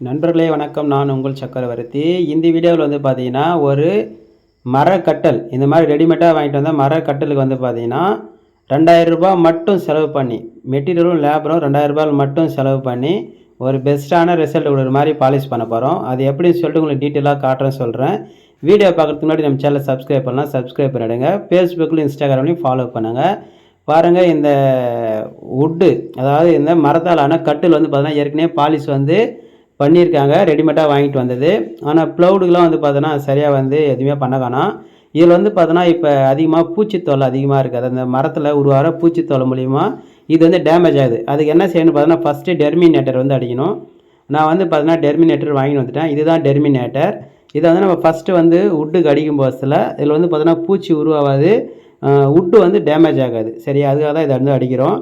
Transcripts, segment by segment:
நண்பர்களே வணக்கம். நான் உங்கள் சக்கரவர்த்தி. இந்த வீடியோவில் வந்து பார்த்தீங்கன்னா ஒரு மரக்கட்டல் இந்த மாதிரி ரெடிமேடாக வாங்கிட்டு வந்தால் மரக்கட்டலுக்கு வந்து பார்த்தீங்கன்னா ரூ. 2000 மட்டும் செலவு பண்ணி மெட்டீரியலும் லேபரும் ரூ. 2000 மட்டும் செலவு பண்ணி ஒரு பெஸ்ட்டான ரிசல்ட் கொடுக்குற மாதிரி பாலிஷ் பண்ண போகிறோம். அது எப்படின்னு சொல்லிட்டு உங்களுக்கு டீட்டெயிலாக காட்டுறேன்னு சொல்கிறேன். வீடியோ பார்க்குறதுக்கு முன்னாடி நம்ம சேனலை சப்ஸ்கிரைப் பண்ணலாம், சப்ஸ்கிரைப் பண்ணிவிடுங்க. ஃபேஸ்புக்கில் இன்ஸ்டாகிராம்லையும் ஃபாலோ பண்ணுங்கள். பாருங்கள், இந்த வுட்டு அதாவது இந்த மரத்தாலான கட்டில் வந்து பார்த்தீங்கன்னா ஏற்கனவே பாலிஷ் வந்து பண்ணியிருக்காங்க, ரெடிமேடாக வாங்கிட்டு வந்தது. ஆனால் ப்ளவுடுக்கெலாம் வந்து பார்த்தோன்னா சரியாக வந்து எதுவுமே பண்ண காணோம். இதில் வந்து பார்த்தோன்னா இப்போ அதிகமாக பூச்சித்தொல்லை அதிகமாக இருக்குது. அந்த மரத்தில் உருவாகிற பூச்சித்தொல்லை மூலிமா இது வந்து டேமேஜ் ஆகுது. அதுக்கு என்ன செய்யணும்னு பார்த்தோன்னா ஃபஸ்ட்டு டெர்மினேட்டர் வந்து அடிக்கணும். நான் வந்து பார்த்தோன்னா டெர்மினேட்டர் வாங்கிட்டு வந்துட்டேன். இதுதான் டெர்மினேட்டர். இதை வந்து நம்ம ஃபஸ்ட்டு வந்து வுட்டுக்கு அடிக்கும் போதில் இதில் வந்து பார்த்தோன்னா பூச்சி உருவாகாது, வுட்டு வந்து டேமேஜ் ஆகாது. சரியா, அதுக்காக தான் இதை வந்து அடிக்கிறோம்.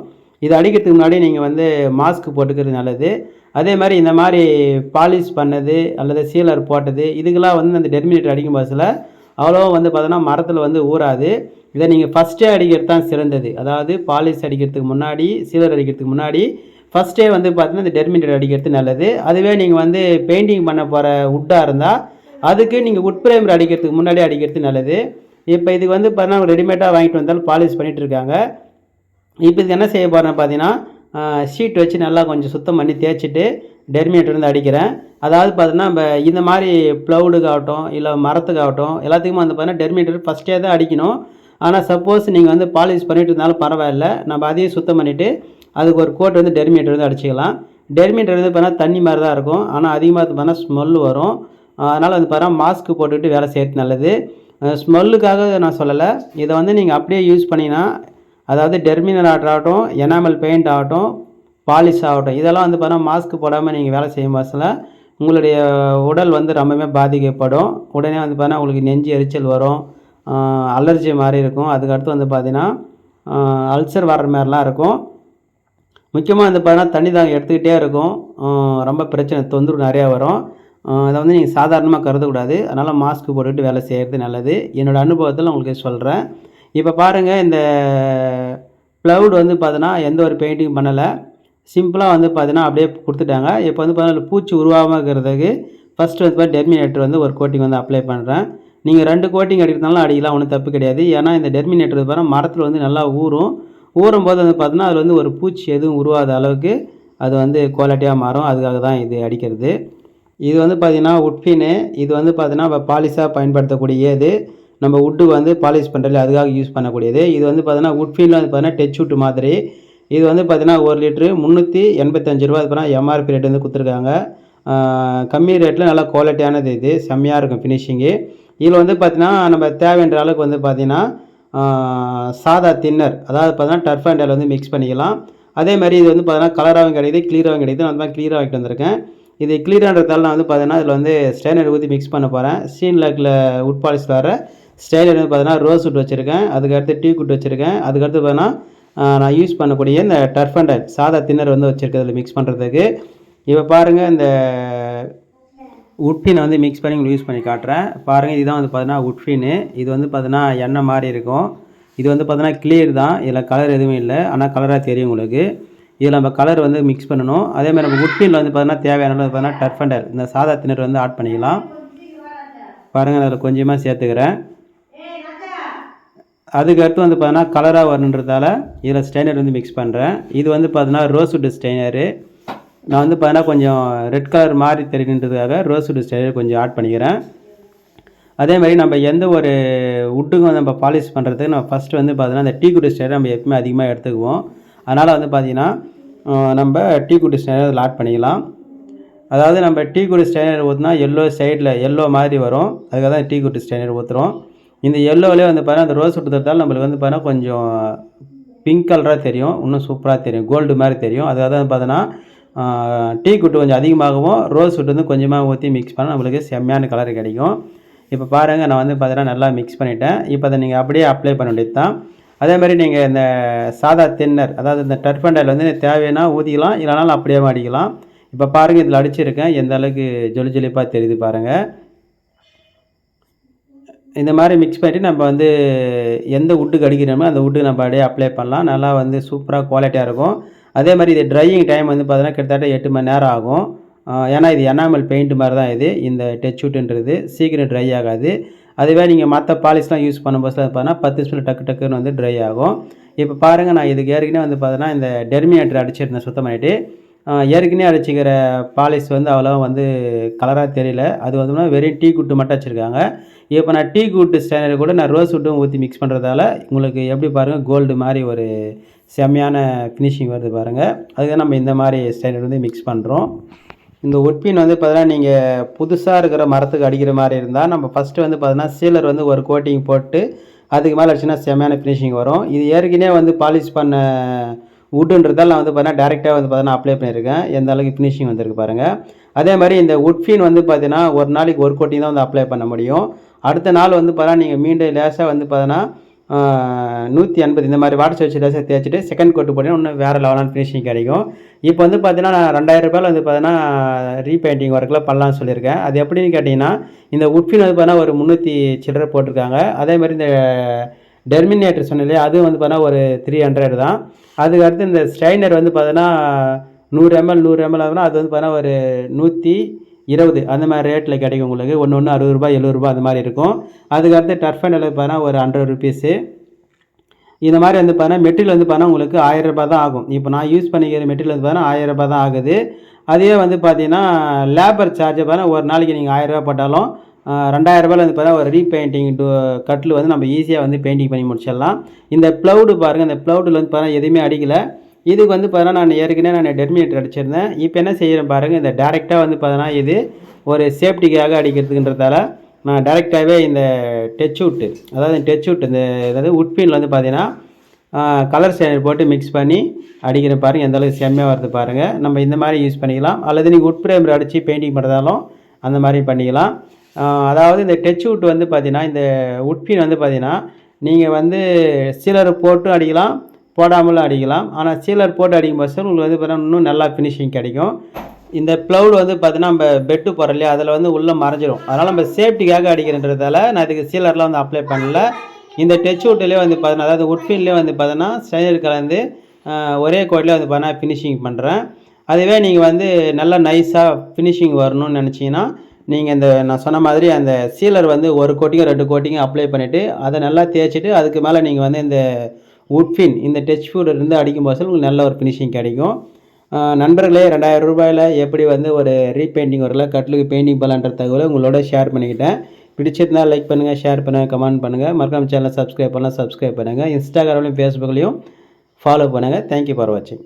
இதை அடிக்கிறதுக்கு முன்னாடி நீங்கள் வந்து மாஸ்க் போட்டுக்கிறது நல்லது. அதே மாதிரி இந்த மாதிரி பாலிஷ் பண்ணது அல்லது சீலர் போட்டது இதுக்கெல்லாம் வந்து அந்த டெர்மினேட்டர் அடிக்கும் பஸ்ஸில் அவ்வளோ வந்து பார்த்தோன்னா மரத்தில் வந்து ஊறாது. இதை நீங்கள் ஃபஸ்ட்டே அடிக்கிறது தான் சிறந்தது. அதாவது பாலிஷ் அடிக்கிறதுக்கு முன்னாடி, சீலர் அடிக்கிறதுக்கு முன்னாடி ஃபஸ்ட்டே வந்து பார்த்தீங்கன்னா இந்த டெர்மினேட்டர் அடிக்கிறது நல்லது. அதுவே நீங்கள் வந்து பெயிண்டிங் பண்ண போகிற வுட்டாக இருந்தால் அதுக்கு நீங்கள் வுட் ப்ரைமர் அடிக்கிறதுக்கு முன்னாடி அடிக்கிறது நல்லது. இப்போ இதுக்கு வந்து பார்த்தீங்கன்னா ரெடிமேடாக வாங்கிட்டு வந்தாலும் பாலிஷ் பண்ணிகிட்டு இருக்காங்க. இப்போ இதுக்கு என்ன செய்ய போகிறேன்னு பார்த்தீங்கன்னா ஷீட் வச்சு நல்லா கொஞ்சம் சுத்தம் பண்ணி தேய்ச்சிட்டு டெர்மினேட்டர் வந்து அடிக்கிறேன். அதாவது பார்த்தீங்கன்னா நம்ம இந்த மாதிரி ப்ளவுடுக்காகட்டும் இல்லை மரத்துக்காகட்டும் எல்லாத்துக்குமே வந்து பார்த்தீங்கன்னா டெர்மினேட்டர் ஃபஸ்ட்டே தான் அடிக்கணும். ஆனால் சப்போஸ் நீங்கள் வந்து பாலிஷ் பண்ணிட்டு இருந்தாலும் பரவாயில்ல, நம்ம அதையும் சுத்தம் பண்ணிவிட்டு அதுக்கு ஒரு கோட் வந்து டெர்மினேட்டர் வந்து அடிச்சிக்கலாம். டெர்மினேட்டர் வந்து பார்த்தீங்கன்னா தண்ணி மாதிரி தான் இருக்கும், ஆனால் அதிகமாக பார்த்தீங்கன்னா ஸ்மெல் வரும். அதனால் வந்து பார்த்தீங்கன்னா மாஸ்க் போட்டுக்கிட்டு வேலை செய்கிறது நல்லது. ஸ்மெல்லுக்காக நான் சொல்லலை, இதை வந்து நீங்கள் அப்படியே யூஸ் பண்ணிங்கன்னா அதாவது டெர்மினல் ஆகட்டும், எனாமல் பெயிண்ட் ஆகட்டும், பாலிஷ் ஆகட்டும், இதெல்லாம் வந்து பார்த்தீங்கன்னா மாஸ்க் போடாமல் நீங்கள் வேலை செய்யும் பட்சத்தில் உங்களுடைய உடல் வந்து ரொம்பவே பாதிக்கப்படும். உடனே வந்து பார்த்தீங்கன்னா உங்களுக்கு நெஞ்சு எரிச்சல் வரும், அலர்ஜி மாதிரி இருக்கும். அதுக்கடுத்து வந்து பார்த்தீங்கன்னா அல்சர் வர்ற மாதிரிலாம் இருக்கும். முக்கியமாக வந்து பார்த்தீங்கன்னா தண்ணி தாகம் எடுத்துக்கிட்டே இருக்கும், ரொம்ப பிரச்சனை தொந்தரவு நிறையா வரும். அதை வந்து நீங்கள் சாதாரணமாக கருதக்கூடாது. அதனால் மாஸ்க் போட்டுக்கிட்டு வேலை செய்கிறது நல்லது. என்னோடய அனுபவத்தில் உங்களுக்கு சொல்கிறேன். இப்போ பாருங்கள், இந்த ப்ளவுட் வந்து பார்த்தீங்கன்னா எந்த ஒரு பெயிண்டிங் பண்ணலை, சிம்பிளாக வந்து பார்த்தீங்கன்னா அப்படியே கொடுத்துட்டாங்க. இப்போ வந்து பார்த்தீங்கன்னா பூச்சி உருவாகாமல் இருக்கிறதுக்கு ஃபஸ்ட்டு வந்து டெர்மினேட்டர் வந்து ஒரு கோட்டிங் வந்து அப்ளை பண்ணுறேன். நீங்கள் 2 கோட்டிங் அடிக்கிறதுனால அடிக்கலாம், ஒன்றும் தப்பு கிடையாது. ஏன்னா இந்த டெர்மினேட்டர் பார்த்தீங்கன்னா மரத்தில் வந்து நல்லா ஊறும்போது வந்து பார்த்தீங்கன்னா அதில் வந்து ஒரு பூச்சி எதுவும் உருவாத அளவுக்கு அது வந்து குவாலிட்டியாக மாறும். அதுக்காக தான் இது அடிக்கிறது. இது வந்து பார்த்திங்கன்னா உட்ஃபின்னு, இது வந்து பார்த்திங்கன்னா பாலிஷாக பயன்படுத்தக்கூடியது. நம்ம வுட்டு வந்து பாலிஷ் பண்ணுறதுல அதுக்காக யூஸ் பண்ணக்கூடியது. இது வந்து பார்த்தீங்கன்னா வுட்ஃபீல்டில் வந்து பார்த்தீங்கன்னா டச் வுட்டு மாதிரி. இது வந்து பார்த்தீங்கன்னா 1 லிட்ரு ரூ. 385. அது பார்த்தீங்கன்னா எம்ஆர்பி ரேட் வந்து கொடுத்துருக்காங்க. கம்மி ரேட்டில் நல்லா குவாலிட்டியானது, இது செம்மையாக இருக்கும் ஃபினிஷிங்கு. இதில் வந்து பார்த்தீங்கன்னா நம்ம தேவைன்ற அளவுக்கு வந்து பார்த்தீங்கன்னா சாதா தின்னர், அதாவது பார்த்தீங்கன்னா டர்ஃப் அண்ட் டேல் வந்து மிக்ஸ் பண்ணிக்கலாம். அதேமாதிரி இது வந்து பார்த்தீங்கன்னா கலராகவும் கிடைக்குது, கிளியராகவும் கிடைக்குது. நான் அந்த மாதிரி கிளியராக வாங்கிட்டு வந்திருக்கேன். இது கிளியரான்றதால நான் வந்து பார்த்தீங்கன்னா இதில் வந்து ஸ்டெய்னர் ஊற்றி மிக்ஸ் பண்ண போகிறேன். ஸ்டீல் லாக்கில் வுட் பாலிஷ் வர ஸ்டைலர் வந்து பார்த்தீங்கன்னா ரோஸ் வுட் வச்சுருக்கேன், அதுக்கடுத்து டீ குட் வச்சுருக்கேன், அதுக்கடுத்து பார்த்தீங்கன்னா நான் யூஸ் பண்ணக்கூடிய இந்த டர்ஃப் அண்ட் டேல் சாதா தின்னர் வந்து வச்சுருக்கேன் இதில் மிக்ஸ் பண்ணுறதுக்கு. இப்போ பாருங்கள், இந்த உட்ஃபினை வந்து மிக்ஸ் பண்ணி உங்களுக்கு யூஸ் பண்ணி காட்டுறேன். பாருங்கள், இதுதான் வந்து பார்த்தீங்கன்னா உட்ஃபின்னு. இது வந்து பார்த்தீங்கன்னா எண்ணெய் மாதிரி இருக்கும். இது வந்து பார்த்தீங்கன்னா கிளியர் தான், இதில் கலர் எதுவும் இல்லை, ஆனால் கலராக தெரியும் உங்களுக்கு. இதில் நம்ம கலர் வந்து மிக்ஸ் பண்ணணும். அதேமாதிரி நம்ம உட்ஃபினில் வந்து பார்த்தீங்கன்னா தேவையான பார்த்தீங்கன்னா டர்ஃப் அண்ட் டேல் இந்த சாதா தின்னர் வந்து ஆட் பண்ணிக்கலாம். பாருங்கள், அதில் கொஞ்சமாக சேர்த்துக்கிறேன். அதுக்கடுத்து வந்து பார்த்தீங்கன்னா கலராக வரணுன்றதால இதில் ஸ்டெய்னர் வந்து மிக்ஸ் பண்ணுறேன். இது வந்து பார்த்தீங்கன்னா ரோஸ் வுட் ஸ்டெய்னரு. நான் வந்து பார்த்தீங்கன்னா கொஞ்சம் ரெட் கலர் மாதிரி தெரியுன்றதுக்காக ரோஸ் வுட் ஸ்டெய்னர் கொஞ்சம் ஆட் பண்ணிக்கிறேன். அதேமாதிரி நம்ம எந்த ஒரு வுட்டுக்கும் வந்து நம்ம பாலிஷ் பண்ணுறதுக்கு நம்ம ஃபஸ்ட்டு வந்து பார்த்தீங்கன்னா இந்த டீ குட் ஸ்டெய்னர் நம்ம எப்பவுமே அதிகமாக எடுத்துக்குவோம். அதனால் வந்து பார்த்திங்கன்னா நம்ம டீ குட் ஸ்டெய்னர் அதில் ஆட் பண்ணிக்கலாம். அதாவது நம்ம டீ குட் ஸ்டெய்னர் ஊற்றினா எல்லோ சைடில் எல்லோ மாதிரி வரும், அதுக்காக தான் டீ குட் ஸ்டெய்னர் ஊற்றுறோம். இந்த எல்லோவிலே வந்து பார்த்தீங்கன்னா அந்த ரோஸ் வுட் தரத்தால் நம்மளுக்கு வந்து பார்த்தீங்கன்னா கொஞ்சம் பிங்க் கலராக தெரியும், இன்னும் சூப்பராக தெரியும், கோல்டு மாதிரி தெரியும். அதுக்காக தான் பார்த்தீங்கன்னா டீ குட்டு கொஞ்சம் அதிகமாகவும் ரோஸ் வுட் வந்து கொஞ்சமாக ஊற்றி மிக்ஸ் பண்ணால் நம்மளுக்கு செம்மையான கலர் கிடைக்கும். இப்போ பாருங்கள், நான் வந்து பார்த்தீங்கன்னா நல்லா மிக்ஸ் பண்ணிவிட்டேன். இப்போ அதை நீங்கள் அப்படியே அப்ளை பண்ண வேண்டியது தான். அதேமாதிரி நீங்கள் இந்த சாதா தின்னர், அதாவது இந்த டர்ஃப் அண்ட் டேல் வந்து தேவைன்னா ஊற்றிக்கலாம், இல்லைனாலும் அப்படியே அடிக்கலாம். இப்போ பாருங்கள், இதில் அடிச்சிருக்கேன், எந்த அளவுக்கு ஜொலி ஜொலிப்பாக தெரியுது பாருங்கள். இந்த மாதிரி மிக்ஸ் பண்ணிவிட்டு நம்ம வந்து எந்த வுட்டுக்கு அடிக்கிறோமோ அந்த வுட்டுக்கு நம்ம அப்படியே அப்ளை பண்ணலாம். நல்லா வந்து சூப்பராக குவாலிட்டியாக இருக்கும். அதே மாதிரி இது ட்ரையிங் டைம் வந்து பார்த்தீங்கன்னா கிட்டத்தட்ட 8 மணி நேரம் ஆகும். ஏன்னா இது எனாமல் பெயிண்ட் மாதிரி தான் இது. இந்த டச்சூட்டுன்றது சீக்கிரம் ட்ரை ஆகாது. அதுவே நீங்கள் மற்ற பாலிஷ்லாம் யூஸ் பண்ணும்போது பார்த்தீங்கன்னா 10 நிமிஷத்தில் டக்கு டக்குன்னு வந்து ட்ரை ஆகும். இப்போ பாருங்கள், நான் இதுக்கு ஏற்கனவே வந்து பார்த்தீங்கன்னா இந்த டெர்மினேட்டர் அடிச்சிருந்தேன் சுத்தம் பண்ணிவிட்டு. ஏற்கனவே அடிச்சிக்கிற பாலிஷ் வந்து அவ்வளோவா வந்து கலராக தெரியல. அது வந்து வெறும் டீ குட்டு மட்டும் வச்சுருக்காங்க. இப்போ நான் டீ குட்டு ஸ்டைனர் கூட நான் ரோஸ் வுட்டும் ஊற்றி மிக்ஸ் பண்ணுறதால உங்களுக்கு எப்படி பாருங்கள், கோல்டு மாதிரி ஒரு செம்மையான ஃபினிஷிங் வருது பாருங்கள். அதுதான் நம்ம இந்த மாதிரி ஸ்டைனர் வந்து மிக்ஸ் பண்ணுறோம். இந்த உட்பின் வந்து பார்த்தீங்கன்னா நீங்கள் புதுசாக இருக்கிற மரத்துக்கு அடிக்கிற மாதிரி இருந்தால் நம்ம ஃபஸ்ட்டு வந்து பார்த்தீங்கன்னா சீலர் வந்து ஒரு கோட்டிங் போட்டு அதுக்கு மேலே அடிச்சுன்னா செம்மையான ஃபினிஷிங் வரும். இது ஏற்கனவே வந்து பாலிஷ் பண்ண வுட்டுன்றதால் நான் வந்து பார்த்தீங்கன்னா டேரெக்டாக வந்து பார்த்தீங்கன்னா அப்ளை பண்ணியிருக்கேன். எந்த அளவுக்கு ஃபினிஷிங் வந்திருக்கு பாருங்கள். அதே மாதிரி இந்த உட்ஃபின் வந்து பார்த்தீங்கன்னா ஒரு நாளைக்கு ஒரு கோட்டிங் தான் வந்து அப்ளை பண்ண முடியும். அடுத்த நாள் வந்து பார்த்தீங்கன்னா நீங்கள் மீண்டும் லேசாக வந்து பார்த்தீங்கன்னா 180 இந்த மாதிரி வாட்டர் வச்சு லேசாக தேய்ச்சிட்டு செகண்ட் கோட்டு போட்டிங்கன்னா இன்னும் வேறு லெவலான ஃபினிஷிங் கிடைக்கும். இப்போ வந்து பார்த்தீங்கன்னா நான் 2000 ரூபாயில் வந்து பார்த்தீங்கன்னா ரீபெயிண்டிங் ஒர்க்கில் பண்ணலான்னு சொல்லியிருக்கேன். அது எப்படின்னு கேட்டிங்கன்னா இந்த உட்ஃபின் வந்து பார்த்தீங்கன்னா ஒரு 300 சில்லரை போட்டிருக்காங்க. அதே மாதிரி இந்த டெர்மினேட்டர் சொன்னலையே அதுவும் வந்து பார்த்தீங்கன்னா ஒரு 300 தான். அதுக்கு அடுத்து இந்த ஸ்ட்ரைனர் வந்து பார்த்தீங்கன்னா 100 ml ஆகுனா அது வந்து பார்த்தீங்கன்னா ஒரு 120 அந்த மாதிரி ரேட்டில் கிடைக்கும் உங்களுக்கு. ஒன்று 60 ரூபாய் 70 ரூபாய் அந்த மாதிரி இருக்கும். அதுக்கடுத்து டர்ஃபைனல் பார்த்தீங்கன்னா ஒரு 100 ருபீஸு. இந்த மாதிரி வந்து பார்த்தீங்கன்னா மெட்டீரியல் வந்து பார்த்தீங்கன்னா உங்களுக்கு 1000 ரூபாய் தான் ஆகும். இப்போ நான் யூஸ் பண்ணிக்கிற மெட்டீரியல் வந்து பார்த்தீங்கன்னா 1000 ரூபாய் தான் ஆகுது. அதே வந்து பார்த்தீங்கன்னா லேபர் சார்ஜ் பார்த்தீங்கன்னா ஒரு நாளைக்கு நீங்கள் 1000 ரூபாய் போட்டாலும் 2000 ரூபாயில் வந்து பார்த்தீங்கன்னா ஒரு ரீபெயிண்டிங் கட்டில் வந்து நம்ம ஈஸியாக வந்து பெயிண்டிங் பண்ணி முடிச்சிடலாம். இந்த ப்ளவுடு பாருங்கள், இந்த ப்ளவுடில் வந்து பார்த்தீங்கன்னா எதுவுமே அடிக்கலை. இதுக்கு வந்து பார்த்தீங்கன்னா நான் ஏற்கனவே டெர்மினேட்டர் அடிச்சிருந்தேன். இப்போ என்ன செய்கிறேன் பாருங்கள், இந்த டேரெக்டாக வந்து பார்த்தீங்கன்னா இது ஒரு சேஃப்டிக்காக அடிக்கிறதுக்குன்றதால நான் டேரெக்டாகவே இந்த டச்சூட்டு அதாவது உட்பின்ல வந்து பார்த்தீங்கன்னா கலர் ஸ்டைனர் போட்டு மிக்ஸ் பண்ணி அடிக்கிற பாருங்கள் எந்த அளவுக்கு செம்மையாக வருது பாருங்கள். நம்ம இந்த மாதிரி யூஸ் பண்ணிக்கலாம். அல்லது நீங்கள் உட் பிரேமர் அடித்து பெயிண்டிங் பண்ணுறதாலும் அந்த மாதிரி பண்ணிக்கலாம். அதாவது இந்த டச்சூட் வந்து பார்த்தீங்கன்னா இந்த உட்பின் வந்து பார்த்தீங்கன்னா நீங்கள் வந்து சீலர் போட்டு அடிக்கலாம், போடாமலும் அடிக்கலாம். ஆனால் சீலர் போட்டு அடிக்கும் போது உங்களுக்கு வந்து பார்த்தீங்கன்னா இன்னும் நல்லா ஃபினிஷிங் கிடைக்கும். இந்த ப்ளவுட் வந்து பார்த்தீங்கன்னா நம்ம பெட்டு போகிற இல்லையா அதில் வந்து உள்ளே மறைஞ்சிரும். அதனால் நம்ம சேஃப்டிக்காக அடிக்கிறன்றதால நான் இதுக்கு சீலர்லாம் வந்து அப்ளை பண்ணல. இந்த டச்சூட்லேயே வந்து பார்த்தீங்கன்னா அதாவது உட்ஃபின்லேயே வந்து பார்த்தீங்கன்னா ஸ்டைனர் கலந்து ஒரே கோட்லேயே வந்து பார்த்தீங்கன்னா ஃபினிஷிங் பண்ணுறேன். அதுவே நீங்கள் வந்து நல்லா நைஸாக ஃபினிஷிங் வரணும்னு நினச்சிங்கன்னா நீங்கள் இந்த நான் சொன்ன மாதிரி அந்த சீலர் வந்து ஒரு கோட்டிங்கோ 2 கோட்டிங்கோ அப்ளை பண்ணிவிட்டு அதை நல்லா தேய்ச்சிட்டு அதுக்கு மேலே நீங்கள் வந்து இந்த உட்ஃபின் இந்த டச்சூட் இருந்து அடிக்கும்போது உங்களுக்கு நல்ல ஒரு ஃபினிஷிங் கிடைக்கும். நண்பர்களே, 2000 ரூபாயில் எப்படி வந்து ஒரு ரீபெயிண்டிங் வரல கட்டிலுக்கு பெயிண்டிங் பண்ணலான்ற தகவலை உங்களோட ஷேர் பண்ணிக்கிட்டேன். பிடிச்சிருந்தால் லைக் பண்ணுங்கள், ஷேர் பண்ணுங்கள், கமெண்ட் பண்ணுங்கள். மறக்காம சேனலை சப்ஸ்கிரைப் பண்ணுங்கள். இன்ஸ்டாகிராம்லையும் ஃபேஸ்புக்லையும் ஃபாலோ பண்ணுங்கள். தேங்க்யூ ஃபார் வாட்சிங்.